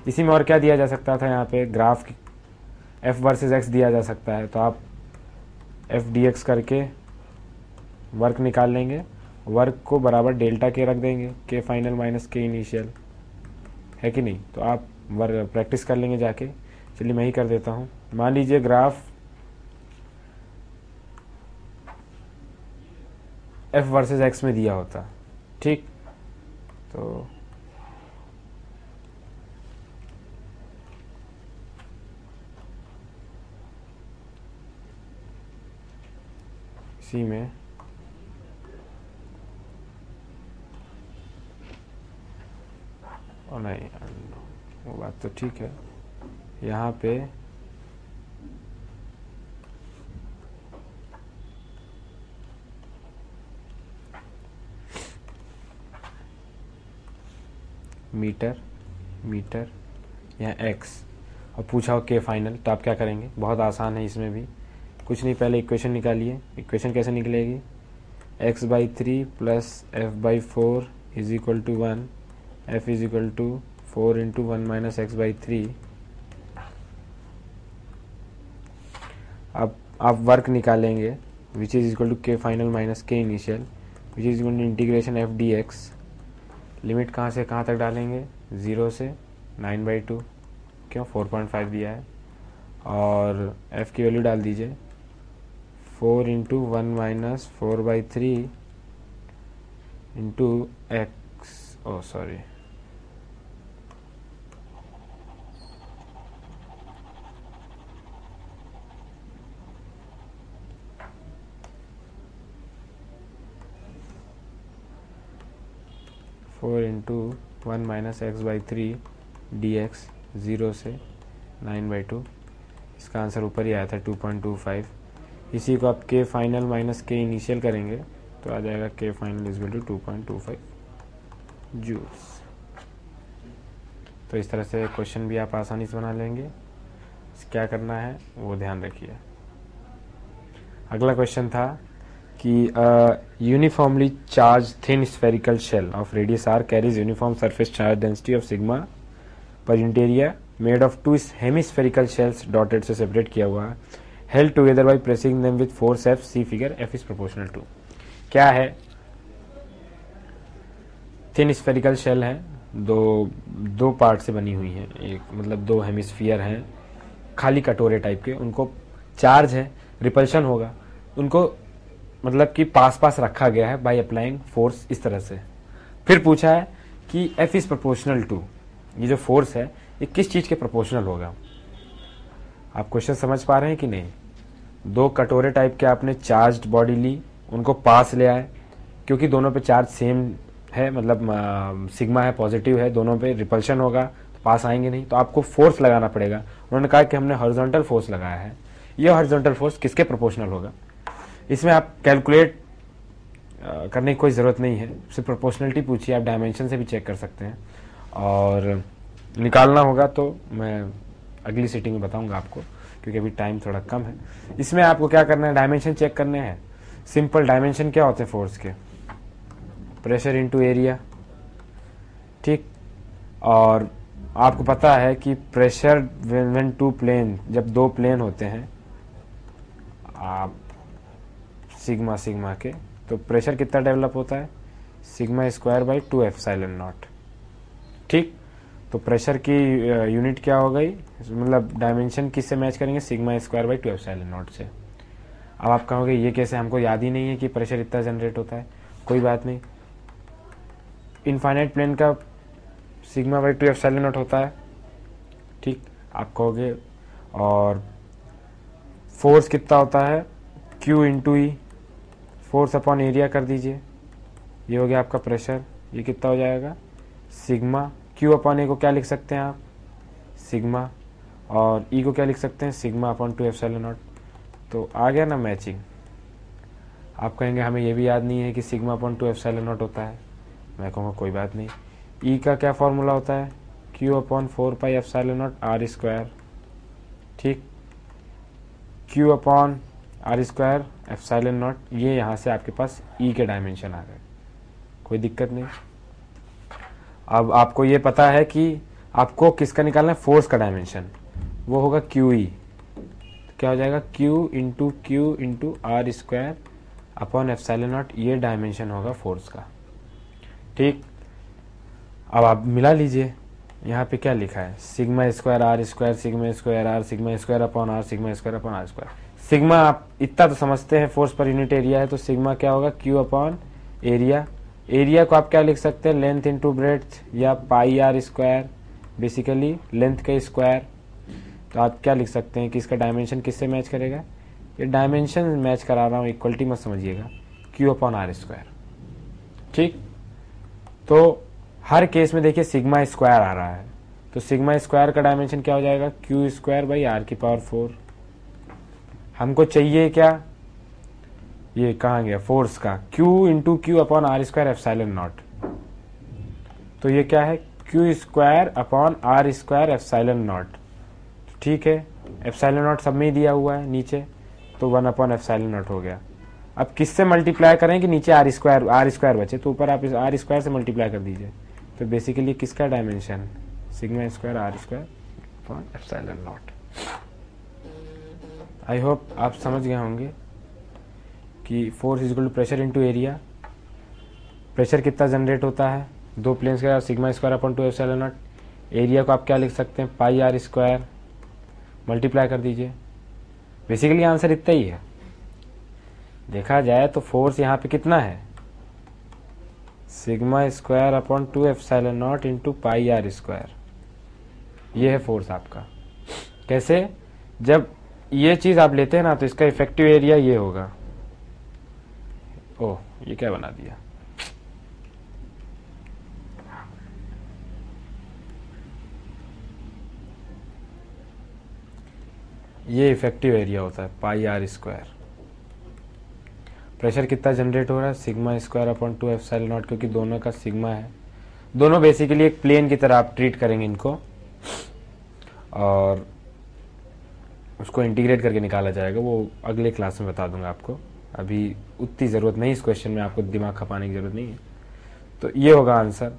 इसी में और क्या दिया जा सकता था, यहाँ पे ग्राफ f वर्सेस x दिया जा सकता है, तो आप f dx करके वर्क निकाल लेंगे, वर्क को बराबर डेल्टा के रख देंगे, के फाइनल माइनस के इनिशियल, है कि नहीं। तो आप वर्क प्रैक्टिस कर लेंगे जाके। चलिए मैं ही कर देता हूँ। मान लीजिए ग्राफ f वर्सेस x में दिया होता, ठीक, तो इसी में और नहीं, वो बात तो ठीक है, यहाँ पे मीटर यहाँ x और पूछा हो के फाइनल, तो आप क्या करेंगे, बहुत आसान है, इसमें भी कुछ नहीं, पहले इक्वेशन निकालिए। इक्वेशन कैसे निकलेगी, x/3 plus f/4 is equal to 1, f is equal to 4 into 1 minus x/3। अब आप वर्क निकालेंगे which is equal to K final minus K initial which is equal to integration f dx। Limit कहाँ से कहाँ तक डालेंगे, 0 से 9/2, क्यों 4.5 दिया है, और f की वैल्यू डाल दीजिए 4 into 1 minus 4/3 into x, oh sorry, four into 1 minus x/3 dx, 0 से 9/2, इसका आंसर ऊपर ही आया था 2.25। इसी को आप के फाइनल माइनस के इनिशियल करेंगे तो आ जाएगा K final is equal to 2.25 joules. तो इस तरह से क्वेश्चन भी आप आसानी से बना लेंगे। क्या करना है वो ध्यान रखिए। अगला क्वेश्चन था कि uniformly charged thin spherical shell of radius R carries uniform surface charge density of sigma per unit area made of two hemispherical shells dotted से सेपरेट किया हुआ है, held together by pressing them with force F, see figure, F is proportional to. क्या है, thin spherical shell है, दो part से बनी हुई है, एक मतलब दो हेमिस्फीयर हैं खाली कटोरे टाइप के, उनको चार्ज है, रिपल्शन होगा, उनको मतलब कि पास पास रखा गया है बाय अप्लाइंग फोर्स इस तरह से। फिर पूछा है कि एफ इज प्रोपोर्शनल टू, ये जो फोर्स है ये किस चीज के प्रोपोर्शनल होगा। आप क्वेश्चन समझ पा रहे हैं कि नहीं। दो कटोरे टाइप के आपने चार्ज्ड बॉडी ली, उनको पास ले आए, क्योंकि दोनों पे चार्ज सेम है, मतलब सिग्मा है, पॉजिटिव है, दोनों पे रिपल्शन होगा तो पास आएंगे नहीं, तो आपको फोर्स लगाना पड़ेगा। उन्होंने कहा कि हमने हॉरिजॉन्टल फोर्स लगाया है, ये हॉरिजॉन्टल फोर्स किसके प्रोपोर्शनल होगा। इसमें आप कैलकुलेट करने की कोई ज़रूरत नहीं है, सिर्फ प्रोपोर्शनलिटी पूछिए, आप डायमेंशन से भी चेक कर सकते हैं, और निकालना होगा तो मैं अगली सीटिंग में बताऊंगा आपको, क्योंकि अभी टाइम थोड़ा कम है। इसमें आपको क्या करना है, डायमेंशन चेक करने हैं। सिंपल डायमेंशन क्या होते हैं फोर्स के, प्रेशर इनटू एरिया, ठीक। और आपको पता है कि प्रेशर व्हेन टू प्लेन, जब दो प्लेन होते हैं आप सिग्मा सिग्मा के, तो प्रेशर कितना डेवलप होता है, sigma square by 2 epsilon naught, ठीक। तो प्रेशर की यूनिट क्या हो गई, मतलब डायमेंशन किससे मैच करेंगे, sigma square by 2 epsilon not से। अब आप कहोगे ये कैसे, हमको याद ही नहीं है कि प्रेशर इतना जनरेट होता है। कोई बात नहीं, इनफाइनाइट प्लेन का सिग्मा बाई 2 एप्सिलॉन नॉट होता है, ठीक। आप कहोगे और फोर्स कितना होता है, Q इंटू ई, फोर्स अपॉन एरिया कर दीजिए, ये हो गया आपका प्रेशर। ये कितना हो जाएगा, सिग्मा, Q अपॉन ए को क्या लिख सकते हैं आप, सिग्मा, और ई को क्या लिख सकते हैं, सिग्मा अपॉन 2 एप्सिलॉन नॉट। तो आ गया ना मैचिंग। आप कहेंगे हमें ये भी याद नहीं है कि सिग्मा अपॉन 2 एप्सिलॉन नॉट होता है। मैं कहूँगा कोई बात नहीं, ई का क्या फॉर्मूला होता है, Q upon 4 pi epsilon naught R square, ठीक। Q upon R square epsilon naught, ये यहाँ से आपके पास ई के डायमेंशन आ गए, कोई दिक्कत नहीं। अब आपको ये पता है कि आपको किसका निकालना है, फोर्स का डायमेंशन, वो होगा QE। क्या हो जाएगा, Q into R square upon epsilon naught, ये डायमेंशन होगा फोर्स का। ठीक, अब आप मिला लीजिए, यहाँ पे क्या लिखा है, sigma square R square, sigma square R, sigma square upon R, sigma square upon R square. Sigma आप इतना तो समझते हैं, फोर्स पर यूनिट एरिया है, तो सिग्मा क्या होगा, Q अपॉन एरिया। एरिया को आप क्या लिख सकते हैं, लेंथ इंटू ब्रेड्थ या पाई आर स्क्वायर, बेसिकली लेंथ का स्क्वायर। तो आप क्या लिख सकते हैं कि इसका डायमेंशन किससे मैच करेगा, ये डायमेंशन मैच करा रहा हूँ, इक्वलिटी मत समझिएगा, Q अपॉन आर स्क्वायर। ठीक, तो हर केस में देखिए सिग्मा स्क्वायर आ रहा है, तो सिग्मा स्क्वायर का डायमेंशन क्या हो जाएगा, Q स्क्वायर बाई आर की पावर 4। हमको चाहिए क्या, ये कहाँ गया, फोर्स का, Q into Q upon R square epsilon naught. तो ये क्या है, Q square upon R square epsilon naught. ठीक है, एप्सिलॉन नॉट सब में ही दिया हुआ है नीचे, तो 1 अपॉन एप्सिलॉन नॉट हो गया। अब किससे मल्टीप्लाई करें कि नीचे आर स्क्वायर बचे, तो ऊपर आप इस आर स्क्वायर से मल्टीप्लाई कर दीजिए। तो बेसिकली किसका dimension, sigma square R square upon epsilon naught. I hope आप समझ गए होंगे कि force is equal to pressure into area. Pressure कितना जनरेट होता है, दो प्लेन्स का, sigma square upon 2 epsilon naught. Area को आप क्या लिख सकते हैं, पाई आर स्क्वायर, मल्टीप्लाई कर दीजिए। बेसिकली आंसर इतना ही है। देखा जाए तो फोर्स यहाँ पे कितना है, sigma square upon 2 epsilon naught into pi R square, ये है फोर्स आपका। कैसे, जब ये चीज आप लेते हैं ना, तो इसका इफेक्टिव एरिया ये होगा। ओह, ये क्या बना दिया, ये इफेक्टिव एरिया होता है पाई आर स्क्वायर। प्रेशर कितना जनरेट हो रहा है, sigma square upon 2 epsilon not, क्योंकि दोनों का सिग्मा है। दोनों बेसिकली एक प्लेन की तरह आप ट्रीट करेंगे इनको, और उसको इंटीग्रेट करके निकाला जाएगा, वो अगले क्लास में बता दूंगा आपको। अभी उतनी ज़रूरत नहीं इस क्वेश्चन में, आपको दिमाग खपाने की ज़रूरत नहीं है। तो ये होगा आंसर।